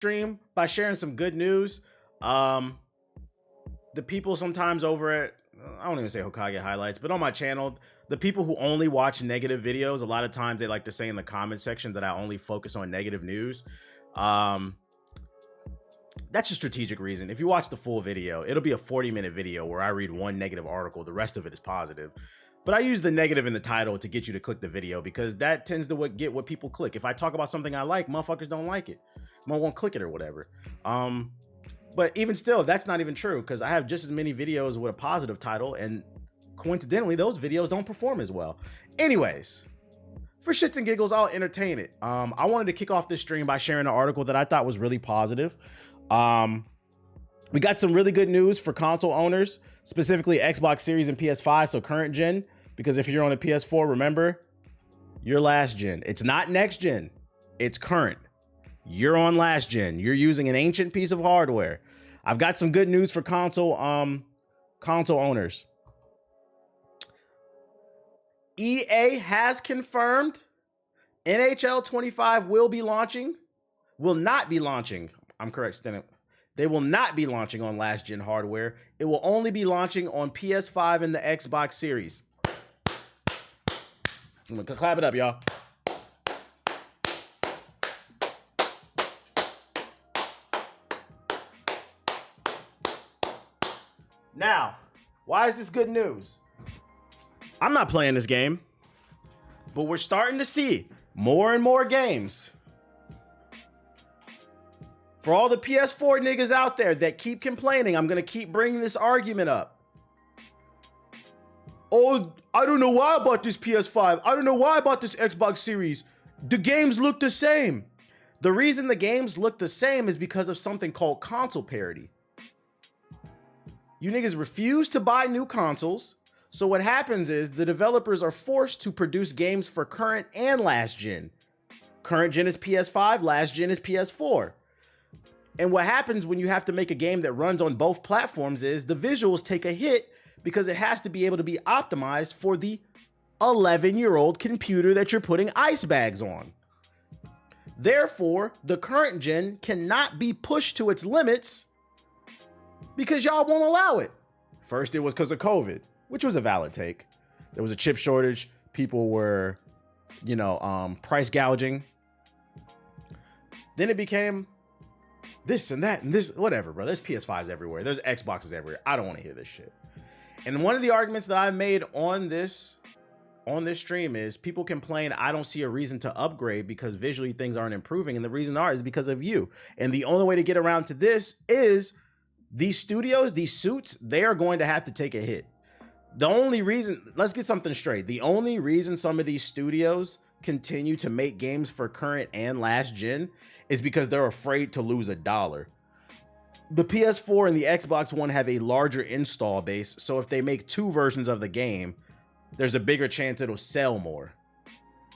stream by sharing some good news. The people sometimes over at, I don't even say Hokage highlights, but on my channel, the people who only watch negative videos, a lot of times they like to say in the comment section that I only focus on negative news. That's a strategic reason. If you watch the full video, it'll be a 40-minute video where I read one negative article. The rest of it is positive. But I use the negative in the title to get you to click the video because that tends to get what people click. If I talk about something I like, motherfuckers don't like it. Won't click it or whatever. But even still, that's not even true because I have just as many videos with a positive title, and coincidentally, those videos don't perform as well. Anyways, for shits and giggles, I'll entertain it. I wanted to kick off this stream by sharing an article that I thought was really positive. We got some really good news for console owners, specifically Xbox Series and PS5, so current gen, because if you're on a PS4, remember, you're last gen. It's not next gen, it's current. You're on last gen. You're using an ancient piece of hardware. I've got some good news for console owners. EA has confirmed NHL 25 will not be launching. I'm correct, Stennis. They will not be launching on last gen hardware. It will only be launching on PS5 and the Xbox Series. I'm gonna clap it up, y'all. Now, why is this good news? I'm not playing this game, but we're starting to see more and more games. For all the PS4 niggas out there that keep complaining, I'm going to keep bringing this argument up. Oh, I don't know why I bought this PS5. I don't know why I bought this Xbox Series. The games look the same. The reason the games look the same is because of something called console parity. You niggas refuse to buy new consoles. So what happens is the developers are forced to produce games for current and last gen. Current gen is PS5, last gen is PS4. And what happens when you have to make a game that runs on both platforms is the visuals take a hit because it has to be able to be optimized for the 11-year-old computer that you're putting ice bags on. Therefore, the current gen cannot be pushed to its limits because y'all won't allow it. First, it was because of COVID, which was a valid take. There was a chip shortage. People were, price gouging. Then it became this and that and this, whatever, bro. There's PS5s everywhere. There's Xboxes everywhere. I don't want to hear this shit. And one of the arguments that I made on this stream is people complain I don't see a reason to upgrade because visually things aren't improving. And the reason is because of you. And the only way to get around to this is these studios, these suits, they are going to have to take a hit. The only reason, let's get something straight. The only reason some of these studios continue to make games for current and last gen is because they're afraid to lose $1. The PS4 and the Xbox One have a larger install base, so if they make 2 versions of the game, there's a bigger chance it'll sell more.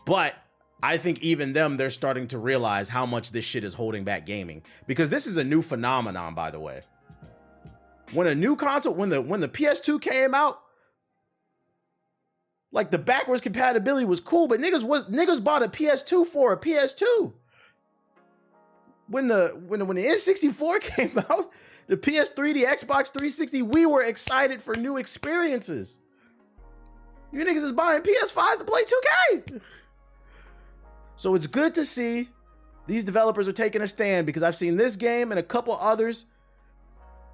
But I think even them, they're starting to realize how much this shit is holding back gaming. Because this is a new phenomenon, by the way. When a new console, when the PS2 came out, like the backwards compatibility was cool, but niggas bought a PS2 for a PS2. When the N64 came out, the PS3, the Xbox 360, we were excited for new experiences. You niggas is buying PS5s to play 2K. So it's good to see these developers are taking a stand because I've seen this game and a couple others.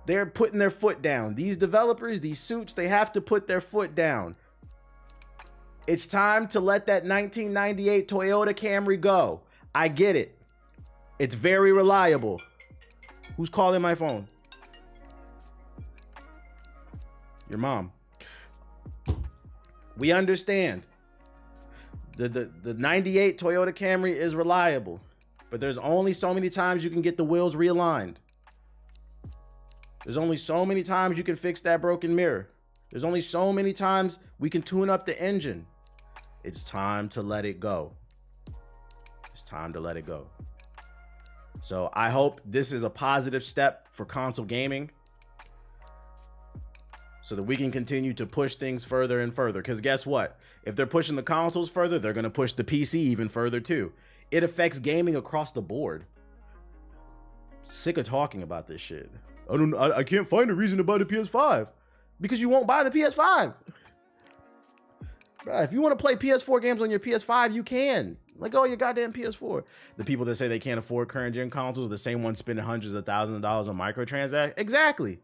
They're putting their foot down. These developers, these suits, they have to put their foot down. It's time to let that 1998 Toyota Camry go. I get it. It's very reliable. Who's calling my phone? Your mom. We understand. The 98 Toyota Camry is reliable, but there's only so many times you can get the wheels realigned. There's only so many times you can fix that broken mirror. There's only so many times we can tune up the engine. It's time to let it go. It's time to let it go. So I hope this is a positive step for console gaming so that we can continue to push things further and further. Because guess what? If they're pushing the consoles further, they're going to push the PC even further too. It affects gaming across the board. Sick of talking about this shit. I can't find a reason to buy the PS5 because you won't buy the PS5. Bruh, if you want to play PS4 games on your PS5, you can. Like, oh, your goddamn PS4. The people that say they can't afford current gen consoles are the same ones spending hundreds of thousands of dollars on microtransactions. Exactly.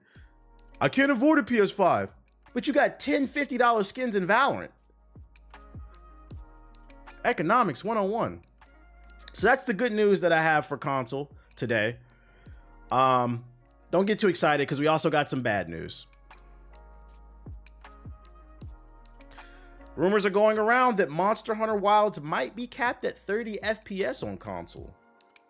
I can't afford a PS5, but you got $10, $50 skins in Valorant. Economics 101. So that's the good news that I have for console today. Don't get too excited because we also got some bad news. Rumors are going around that Monster Hunter Wilds might be capped at 30 FPS on console.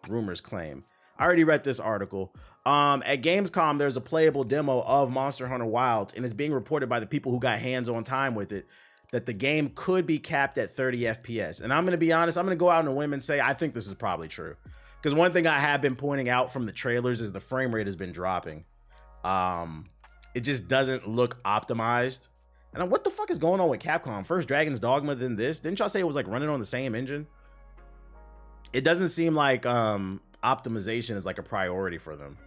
Rumors claim. I already read this article. At Gamescom, there's a playable demo of Monster Hunter Wilds, and it's being reported by the people who got hands-on time with it that the game could be capped at 30 FPS. And I'm going to be honest, I'm going to go out on a limb and say I think this is probably true. Because one thing I have been pointing out from the trailers is the frame rate has been dropping. It just doesn't look optimized. And what the fuck is going on with Capcom? First Dragon's Dogma, then this. Didn't y'all say it was like running on the same engine? It doesn't seem like optimization is like a priority for them,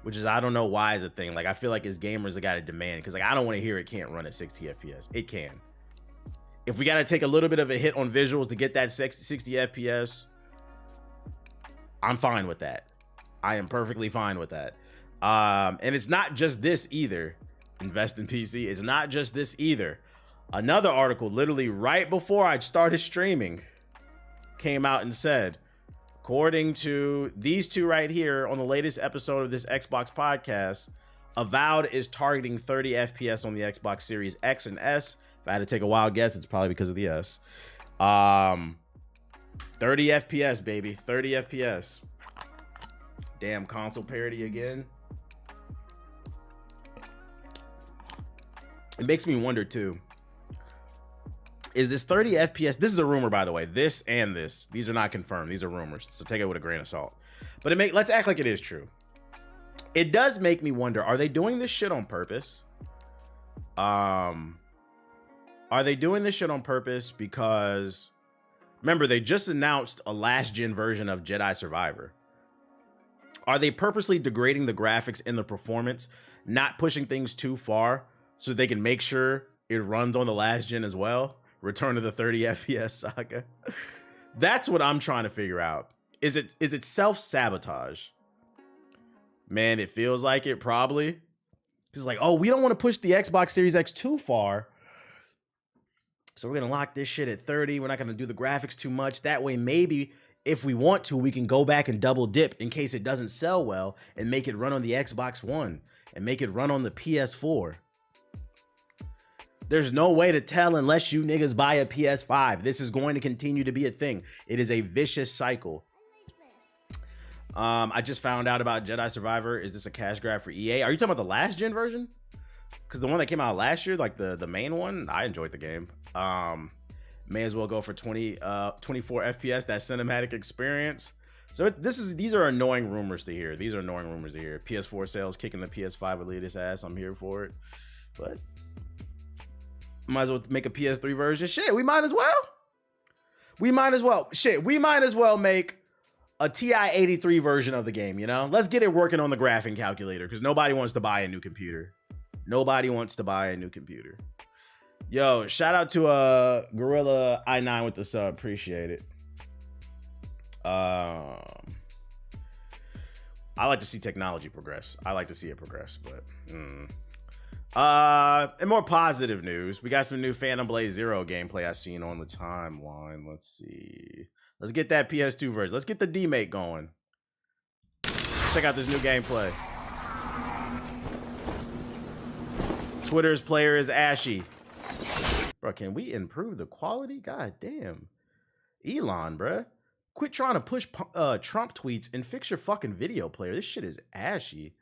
which is, I don't know why is a thing. Like, I feel like as gamers, they got to demand, because like I don't want to hear it can't run at 60 FPS. It can. If we got to take a little bit of a hit on visuals to get that 60 FPS, I'm fine with that. I am perfectly fine with that. And it's not just this either. Invest in PC. It's not just this either. Another article literally right before I started streaming came out and said, according to these two right here on the latest episode of this Xbox podcast, Avowed is targeting 30 FPS on the Xbox Series X and S. If I had to take a wild guess, it's probably because of the S. 30 FPS, baby. 30 FPS. Damn console parity again. It makes me wonder too. Is this 30 FPS? This is a rumor, by the way. This and this. These are not confirmed. These are rumors. So take it with a grain of salt. But let's act like it is true. It does make me wonder, are they doing this shit on purpose? Are they doing this shit on purpose because, remember, they just announced a last gen version of Jedi Survivor. Are they purposely degrading the graphics and the performance, not pushing things too far so they can make sure it runs on the last gen as well? Return to the 30 FPS saga. That's what I'm trying to figure out. Is it self-sabotage? Man, it feels like it probably. It's like, oh, we don't want to push the Xbox Series X too far, so we're going to lock this shit at 30. We're not going to do the graphics too much. That way, maybe if we want to, we can go back and double dip in case it doesn't sell well and make it run on the Xbox One and make it run on the PS4. There's no way to tell unless you niggas buy a PS5. This is going to continue to be a thing. It is a vicious cycle. I just found out about Jedi Survivor. Is this a cash grab for EA? Are you talking about the last gen version? Because the one that came out last year, like the main one, I enjoyed the game. May as well go for 24 FPS, that cinematic experience. So these are annoying rumors to hear. These are annoying rumors to hear. PS4 sales kicking the PS5 elitist ass. I'm here for it. But might as well make a PS3 version. Shit, we might as well. We might as well. Shit, we might as well make a TI 83 version of the game, you know? Let's get it working on the graphing calculator because nobody wants to buy a new computer. Nobody wants to buy a new computer. Yo, shout out to Gorilla i9 with the sub. Appreciate it. I like to see technology progress. I like to see it progress, but and more positive news, we got some new Phantom Blade Zero gameplay I seen on the timeline. Let's see. Let's get that PS2 version. Let's get the demake going. Check out this new gameplay. Twitter's player is Ashy. Bro, can we improve the quality? God damn. Elon, bruh. Quit trying to push Trump tweets and fix your fucking video player. This shit is ashy.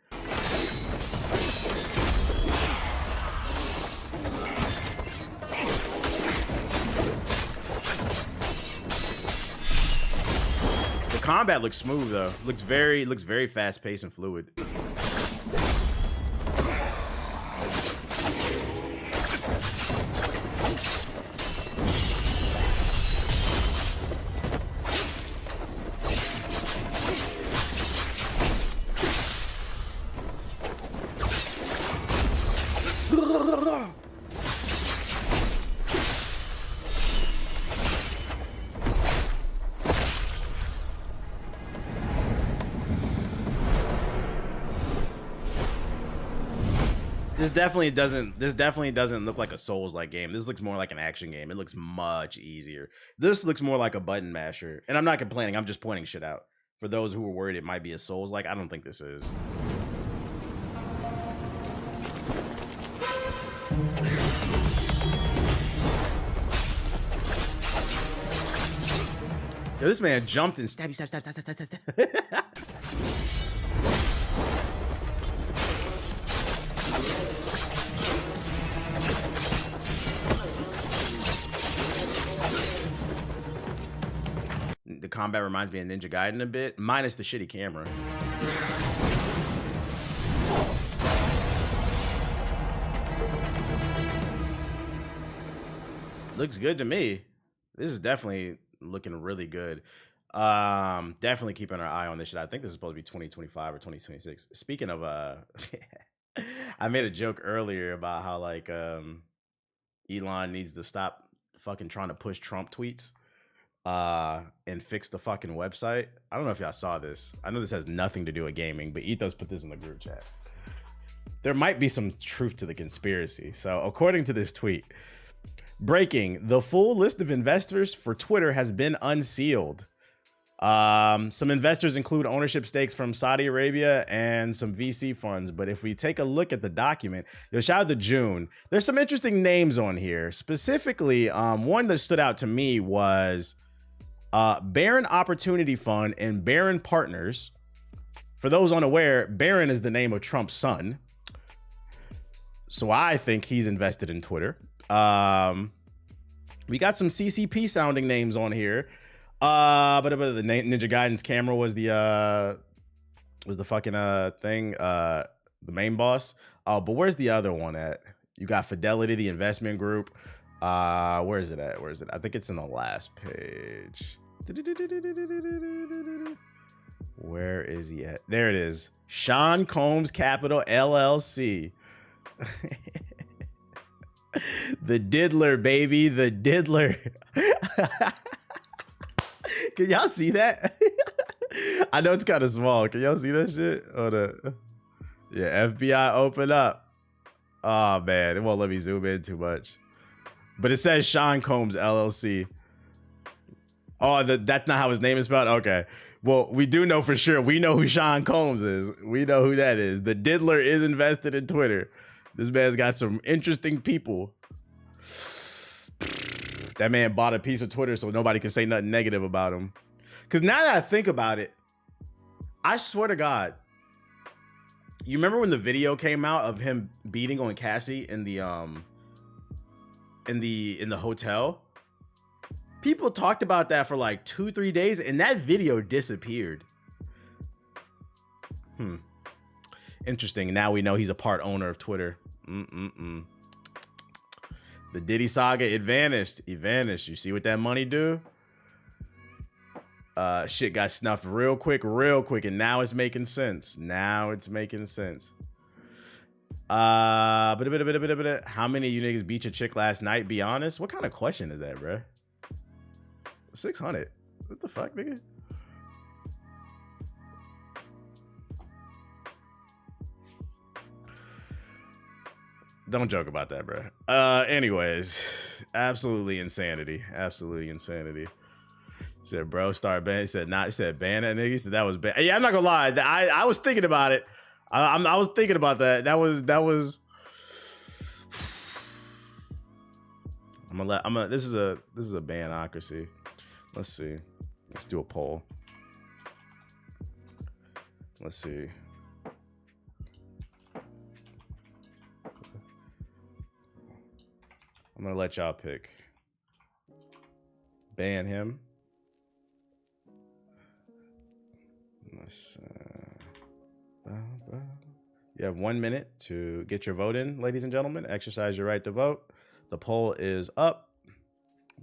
The combat looks smooth though. Looks very fast paced and fluid. This definitely doesn't look like a Souls-like game. This looks more like an action game. It looks much easier. This looks more like a button masher. And I'm not complaining. I'm just pointing shit out. For those who were worried it might be a Souls-like, I don't think this is. Yo, this man jumped and stab. The combat reminds me of Ninja Gaiden a bit, minus the shitty camera. Looks good to me. This is definitely looking really good. Definitely keeping our eye on this shit. I think this is supposed to be 2025 or 2026. Speaking of I made a joke earlier about how like Elon needs to stop fucking trying to push Trump tweets and fix the fucking website. I don't know if y'all saw this. I know this has nothing to do with gaming, but Ethos put this in the group chat. There might be some truth to the conspiracy. So according to this tweet, breaking, the full list of investors for Twitter has been unsealed. Some investors include ownership stakes from Saudi Arabia and some VC funds. But if we take a look at the document, shout out to June. There's some interesting names on here. Specifically, one that stood out to me was Barron Opportunity Fund and Barron Partners. For those unaware, Barron is the name of Trump's son. So I think he's invested in Twitter. We got some CCP sounding names on here. But the Ninja Gaiden's camera was the fucking thing, the main boss. But where's the other one at? You got Fidelity, the investment group. Where is it at? Where is it? I think it's in the last page. Where is he at? There it is. Sean Combs Capital LLC. The diddler, baby, the diddler. Can y'all see that? I know it's kind of small. Can y'all see that shit? Hold up. Yeah, FBI open up. Oh man, it won't let me zoom in too much. But it says Sean Combs LLC. Oh, that's not how his name is spelled? Okay. Well, we do know for sure. We know who Sean Combs is. We know who that is. The diddler is invested in Twitter. This man's got some interesting people. That man bought a piece of Twitter so nobody can say nothing negative about him. Because now that I think about it, I swear to God, you remember when the video came out of him beating on Cassie in the hotel? People talked about that for like 2-3 days, and that video disappeared. Interesting. Now we know he's a part owner of Twitter. The Diddy saga, it vanished. It vanished. You see what that money do? Shit got snuffed real quick, and now it's making sense. Now it's making sense. How many of you niggas beat your chick last night? Be honest. What kind of question is that, bro? 600. What the fuck, nigga? Don't joke about that, bro. Anyways, absolutely insanity. Absolutely insanity. He said, bro, start ban. He said, not. He said, ban that nigga. He said, that was bad. Yeah, I'm not gonna lie. I was thinking about it. I was thinking about that. That was. This is a banocracy. Let's see. Let's do a poll. Let's see. I'm gonna let y'all pick. Ban him. Let's, you have 1 minute to get your vote in, ladies and gentlemen. Exercise your right to vote. The poll is up.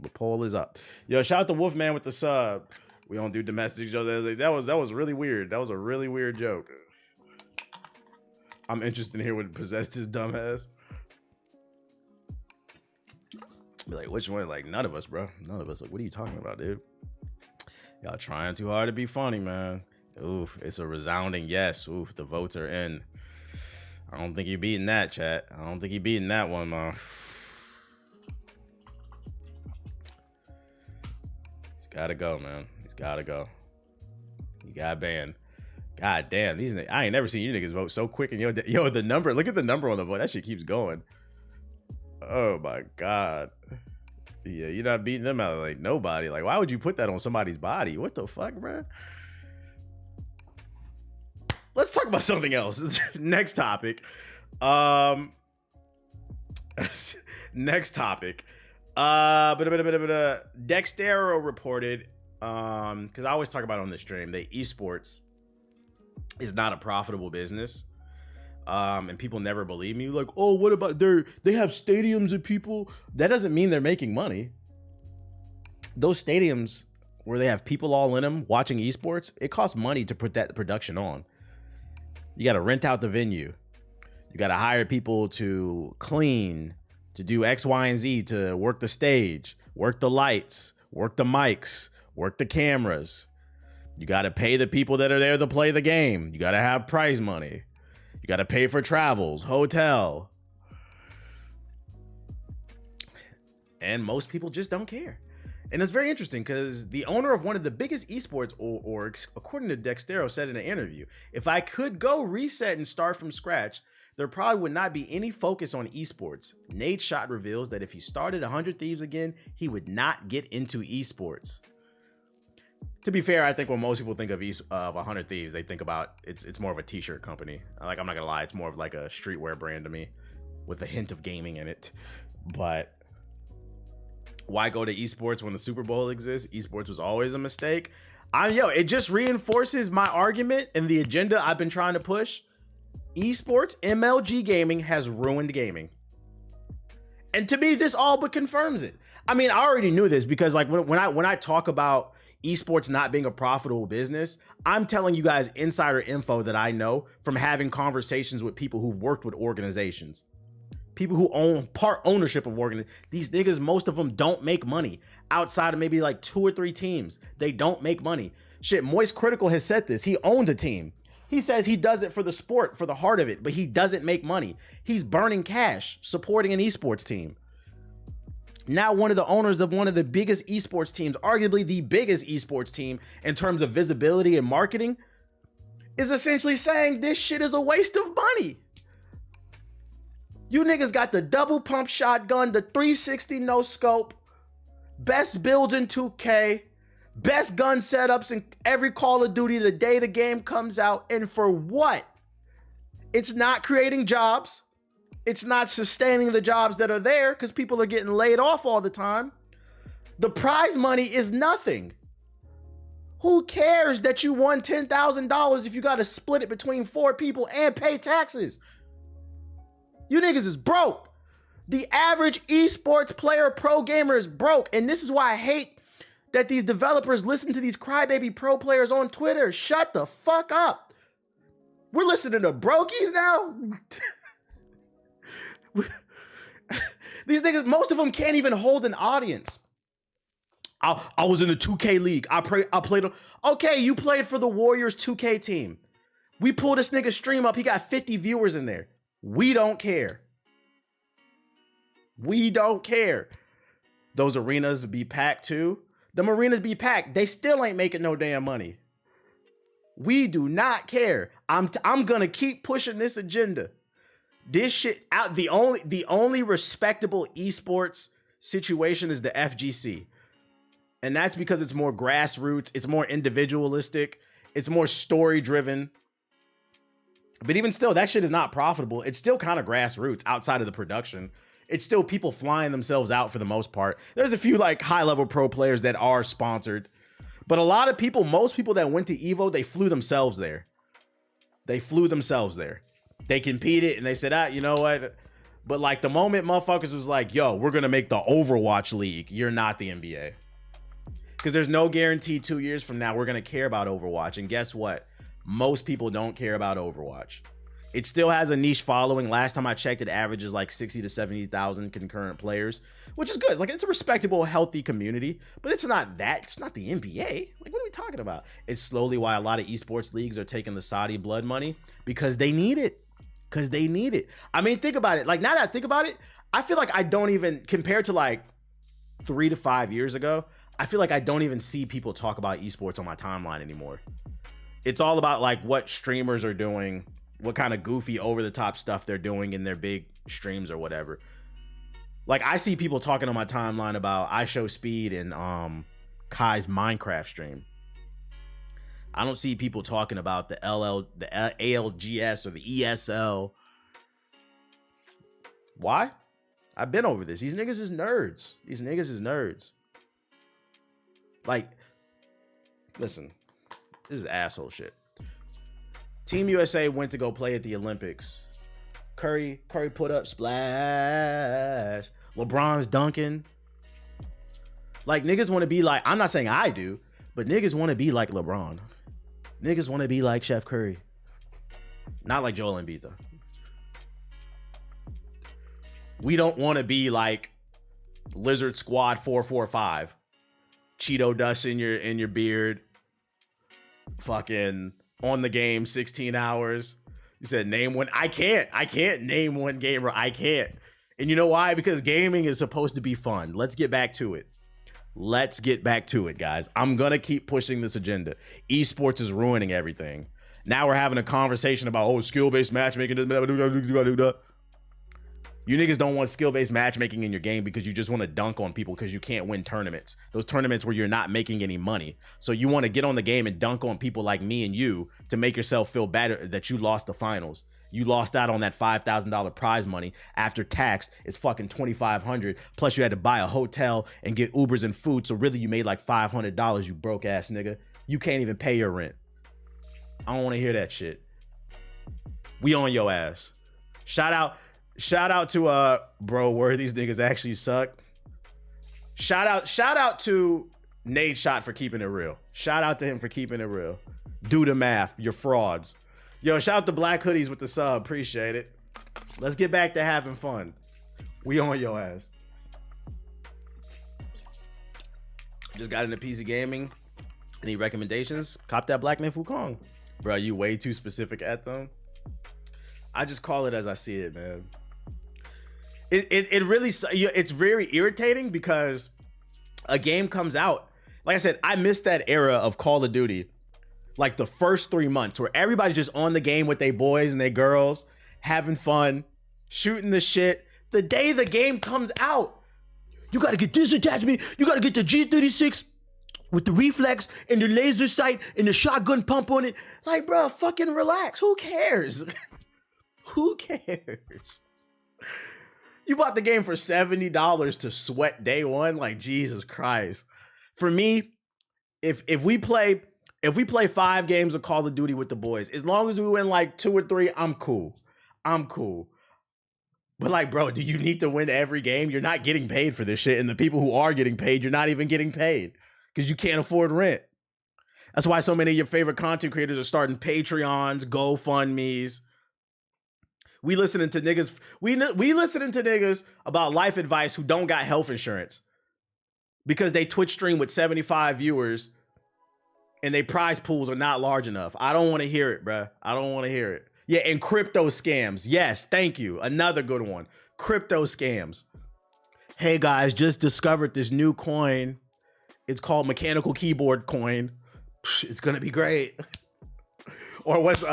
The poll is up. Yo, shout out to Wolfman with the sub. We don't do domestic jokes. That was really weird. That was a really weird joke. I'm interested in hear what possessed his dumb ass. Be like, which one? Like, none of us, bro. None of us. Like, what are you talking about, dude? Y'all trying too hard to be funny, man. Oof, it's a resounding yes. Oof, the votes are in. I don't think you're beating that, chat. I don't think you're beating that one, man. He's gotta go, man. He's gotta go. He got banned. God damn, these I ain't never seen you niggas vote so quick. And yo, the number, look at the number on the vote. That shit keeps going. Oh my God. Yeah, you're not beating them out like nobody. Like, why would you put that on somebody's body? What the fuck, bro? Let's talk about something else. Next topic. Next topic. Dexerto reported, because I always talk about it on this stream, that esports is not a profitable business. And people never believe me. Like, oh, what about they have stadiums of people? That doesn't mean they're making money. Those stadiums where they have people all in them watching esports, it costs money to put that production on. You got to rent out the venue. You got to hire people to clean, to do X, Y, and Z, to work the stage, work the lights, work the mics, work the cameras. You got to pay the people that are there to play the game. You got to have prize money. You got to pay for travels, hotel. And most people just don't care. And it's very interesting because the owner of one of the biggest esports orgs, according to Dexerto, said in an interview, if I could go reset and start from scratch, there probably would not be any focus on esports. Nadeshot reveals that if he started 100 Thieves again, he would not get into esports. To be fair, I think when most people think of 100 Thieves, they think about it's more of a t-shirt company. Like, I'm not gonna lie, it's more of like a streetwear brand to me with a hint of gaming in it. But why go to esports when the Super Bowl exists? Esports was always a mistake. It just reinforces my argument and the agenda I've been trying to push. Esports, MLG gaming has ruined gaming. And to me, this all but confirms it. I mean, I already knew this because like when I talk about esports not being a profitable business, I'm telling you guys insider info that I know from having conversations with people who've worked with organizations. People who own part ownership of organizations. These niggas, most of them don't make money outside of maybe like 2 or 3 teams. They don't make money. Shit, Moist Critical has said this. He owns a team. He says he does it for the sport, for the heart of it, but he doesn't make money. He's burning cash supporting an esports team. Now one of the owners of one of the biggest esports teams, arguably the biggest esports team in terms of visibility and marketing, is essentially saying this shit is a waste of money. You niggas got the double pump shotgun, the 360 no scope, best builds in 2K, best gun setups in every Call of Duty the day the game comes out. And for what? It's not creating jobs. It's not sustaining the jobs that are there because people are getting laid off all the time. The prize money is nothing. Who cares that you won $10,000 if you got to split it between 4 people and pay taxes? You niggas is broke. The average esports player, pro gamer is broke. And this is why I hate that these developers listen to these crybaby pro players on Twitter. Shut the fuck up. We're listening to brokies now. These niggas, most of them can't even hold an audience. I was in the 2K league. I played. Okay, you played for the Warriors 2K team. We pulled this nigga stream up. He got 50 viewers in there. We don't care. We don't care. Those arenas be packed too. Them arenas be packed. They still ain't making no damn money. We do not care. I'm gonna keep pushing this agenda. This shit out. The only respectable esports situation is the FGC. And that's because it's more grassroots, it's more individualistic, it's more story driven. But even still, that shit is not profitable. It's still kind of grassroots outside of the production. It's still people flying themselves out for the most part. There's a few like high level pro players that are sponsored, but a lot of people, most people that went to Evo, they flew themselves there. They flew themselves there. They competed and they said, you know what? But like the moment motherfuckers was like, yo, we're going to make the Overwatch League. You're not the NBA. Because there's no guarantee 2 years from now we're going to care about Overwatch. And guess what? Most people don't care about Overwatch. It still has a niche following. Last time I checked, it averages like 60 to 70,000 concurrent players, which is good. Like, it's a respectable, healthy community, but it's not that. It's not the NBA. Like, what are we talking about? It's slowly why a lot of esports leagues are taking the Saudi blood money because they need it. because they need it. I mean, think about it. Like, now that I think about it, I feel like I don't even, compared to like 3 to 5 years ago, I feel like I don't even see people talk about esports on my timeline anymore. It's all about like what streamers are doing, what kind of goofy over the top stuff they're doing in their big streams or whatever. Like, I see people talking on my timeline about IShowSpeed and Kai's Minecraft stream. I don't see people talking about the ALGS or the ESL. Why? I've been over this. These niggas is nerds. These niggas is nerds. Like, listen, this is asshole shit. Team USA went to go play at the Olympics. Curry put up splash. LeBron's dunking. Like, niggas want to be like, I'm not saying I do, but niggas want to be like LeBron. Niggas want to be like Chef Curry. Not like Joel Embiid, though. We don't want to be like Lizard Squad 445. Cheeto dust in your beard. Fucking on the game 16 hours. You said name one. I can't name one gamer. I can't. And you know why? Because gaming is supposed to be fun. Let's get back to it. Let's get back to it, guys. I'm going to keep pushing this agenda. Esports is ruining everything. Now we're having a conversation about, oh, skill-based matchmaking. You niggas don't want skill-based matchmaking in your game because you just want to dunk on people because you can't win tournaments. Those tournaments where you're not making any money. So you want to get on the game and dunk on people like me and you to make yourself feel better that you lost the finals. You lost out on that $5,000 prize money. After tax, it's fucking $2,500. Plus you had to buy a hotel and get Ubers and food. So really you made like $500, you broke ass nigga. You can't even pay your rent. I don't want to hear that shit. We on your ass. Shout out to bro, where these niggas actually suck. Shout out to Nate Shot for keeping it real. Shout out to him for keeping it real. Do the math. You're frauds. Yo, shout out to Black Hoodies with the sub. Appreciate it. Let's get back to having fun. We on your ass. Just got into PC gaming. Any recommendations? Cop that Black Man Wukong. Bro, you way too specific at them. I just call it as I see it, man. It really, it's very irritating because a game comes out. Like I said, I missed that era of Call of Duty. Like the first 3 months where everybody's just on the game with their boys and their girls, having fun, shooting the shit. The day the game comes out, you gotta get this attachment. You gotta get the G36 with the reflex and the laser sight and the shotgun pump on it. Like, bro, fucking relax. Who cares? Who cares? You bought the game for $70 to sweat day one? Like, Jesus Christ. For me, if we play 5 games of Call of Duty with the boys, as long as we win like 2 or 3, I'm cool. I'm cool. But like, bro, do you need to win every game? You're not getting paid for this shit. And the people who are getting paid, you're not even getting paid because you can't afford rent. That's why so many of your favorite content creators are starting Patreons, GoFundMes. We listening to niggas. We listening to niggas about life advice who don't got health insurance because they Twitch stream with 75 viewers and they prize pools are not large enough. I don't want to hear it, bruh. I don't want to hear it. Yeah, and crypto scams. Yes, thank you. Another good one. Crypto scams. Hey guys, just discovered this new coin. It's called Mechanical Keyboard Coin. It's gonna be great. Or what's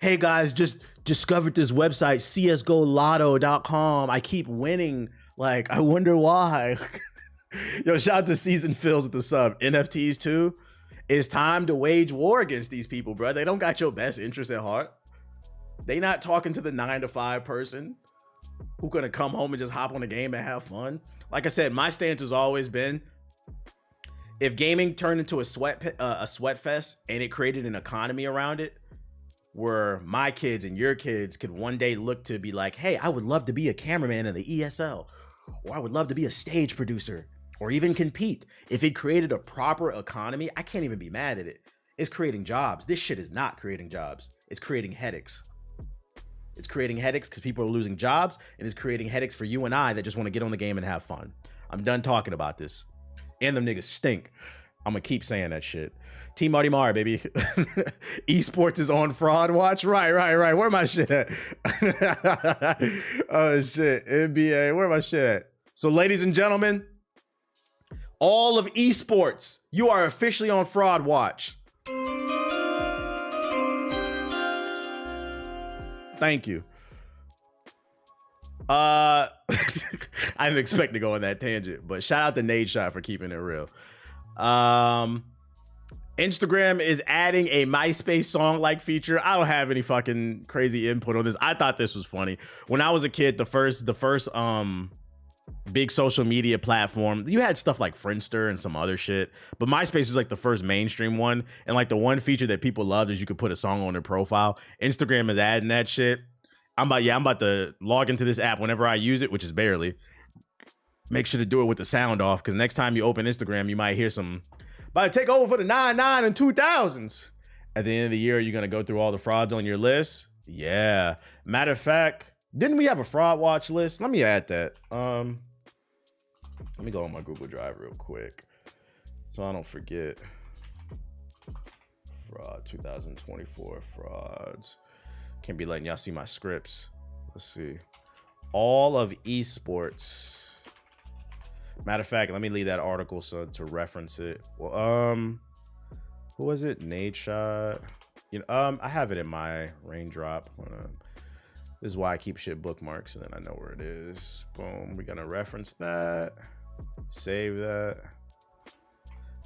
hey guys, just discovered this website, csgolotto.com. I keep winning. Like, I wonder why. Yo, shout out to Season Fills with the sub. NFTs too. It's time to wage war against these people, bro. They don't got your best interest at heart. They not talking to the 9-to-5 person who gonna come home and just hop on the game and have fun. Like I said, my stance has always been, if gaming turned into a sweat fest and it created an economy around it, where my kids and your kids could one day look to be like, hey, I would love to be a cameraman in the ESL, or I would love to be a stage producer, or even compete. If it created a proper economy, I can't even be mad at it. It's creating jobs. This shit is not creating jobs. It's creating headaches. It's creating headaches because people are losing jobs, and it's creating headaches for you and I that just want to get on the game and have fun. I'm done talking about this. And them niggas stink. I'm gonna keep saying that shit. Team Marty Mar, baby. Esports is on fraud watch. Right. Where my shit at? Oh shit. NBA. Where my shit at? So, ladies and gentlemen, all of esports, you are officially on fraud watch. Thank you. I didn't expect to go on that tangent, but shout out to Nadeshot for keeping it real. Instagram is adding a MySpace song-like feature. I don't have any fucking crazy input on this. I thought this was funny. When I was a kid, the first big social media platform, you had stuff like Friendster and some other shit, but MySpace was like the first mainstream one. And like the one feature that people loved is you could put a song on their profile. Instagram is adding that shit. I'm about to log into this app whenever I use it, which is barely. Make sure to do it with the sound off, because next time you open Instagram, you might hear some about to take over for the 99 and 2000s. At the end of the year, you're gonna go through all the frauds on your list. Yeah. Matter of fact, didn't we have a fraud watch list? Let me add that. Let me go on my Google Drive real quick so I don't forget. Fraud 2024 frauds. Can't be letting y'all see my scripts. Let's see. All of esports. Matter of fact, let me leave that article so to reference it. Well, who was it? Nadeshot. You know, I have it in my raindrop. This is why I keep shit bookmarks, and then I know where it is. Boom. We're gonna reference that. Save that.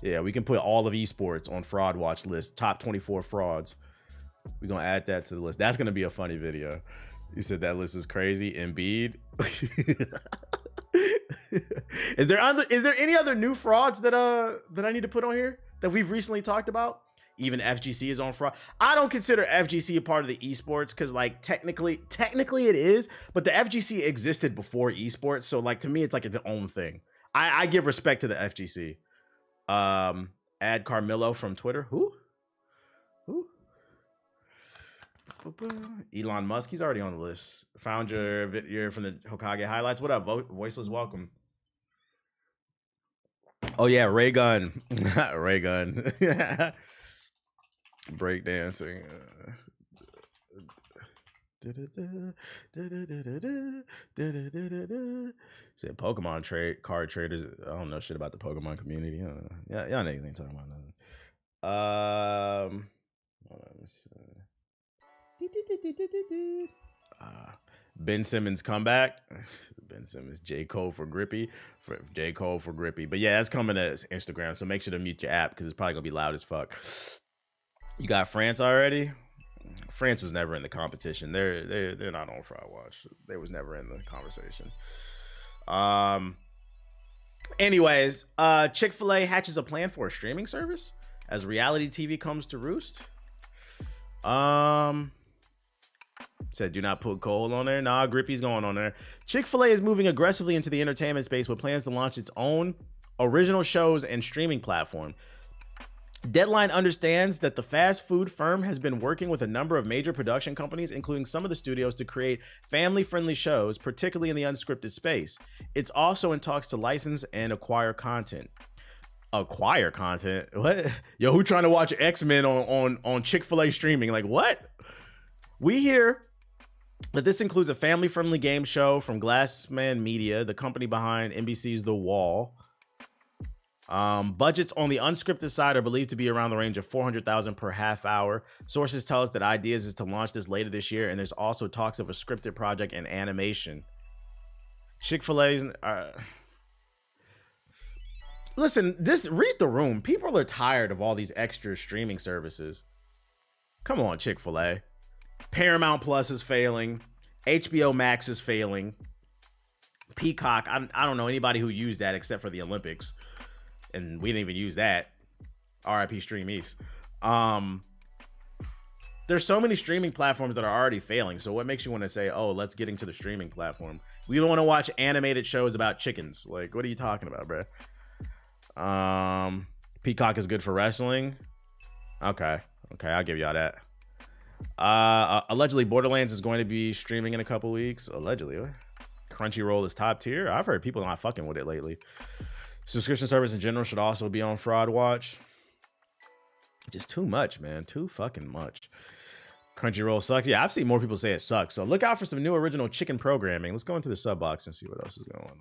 Yeah, we can put all of esports on fraud watch list. Top 24 frauds. We're gonna add that to the list. That's gonna be a funny video. You said that list is crazy. Embiid. Is there any other new frauds that I need to put on here that we've recently talked about? Even FGC is on fraud. I don't consider FGC a part of the esports because, like, technically it is, but the FGC existed before esports. So, like, to me, it's like its own thing. I give respect to the FGC. Add Carmelo from Twitter. Who? Elon Musk. He's already on the list. Found your video from the Hokage highlights. What up, Voiceless? Welcome. Oh yeah, Raygun. Raygun. Breakdancing. Said Pokemon card traders. I don't know shit about the Pokemon community. Yeah, y'all niggas ain't talking about nothing. Hold on, let me see. Ben Simmons comeback. Ben Simmons, J. Cole for Grippy. But yeah, that's coming to Instagram, so make sure to mute your app because it's probably gonna be loud as fuck. You got France already? France was never in the competition. They're not on fraud watch. They was never in the conversation. Anyways, Chick-fil-A hatches a plan for a streaming service as reality TV comes to roost. Said do not put Cole on there. Nah, Grippy's going on there. Chick-fil-A is moving aggressively into the entertainment space with plans to launch its own original shows and streaming platform. Deadline understands that the fast food firm has been working with a number of major production companies, including some of the studios, to create family-friendly shows, particularly in the unscripted space. It's also in talks to license and acquire content. Acquire content? What? Yo, who trying to watch X-Men on Chick-fil-A streaming? Like, what? We hear that this includes a family-friendly game show from Glassman Media, the company behind NBC's The Wall. Budgets on the unscripted side are believed to be around the range of $400,000 per half hour. Sources tell us that ideas is to launch this later this year, and there's also talks of a scripted project and animation. Chick-fil-A's... Listen, read the room. People are tired of all these extra streaming services. Come on, Chick-fil-A. Paramount Plus is failing. HBO Max is failing. Peacock, I don't know anybody who used that except for the Olympics. And we didn't even use that. RIP Stream East. There's so many streaming platforms that are already failing. So what makes you want to say, oh, let's get into the streaming platform? We don't want to watch animated shows about chickens. Like, what are you talking about, bro? Peacock is good for wrestling. Okay, I'll give y'all that. Allegedly, Borderlands is going to be streaming in a couple weeks. Allegedly. Crunchyroll is top tier. I've heard people not fucking with it lately. Subscription service in general should also be on Fraud Watch. Just too much, man. Too fucking much. Crunchyroll sucks. Yeah, I've seen more people say it sucks. So look out for some new original chicken programming. Let's go into the sub box and see what else is going on.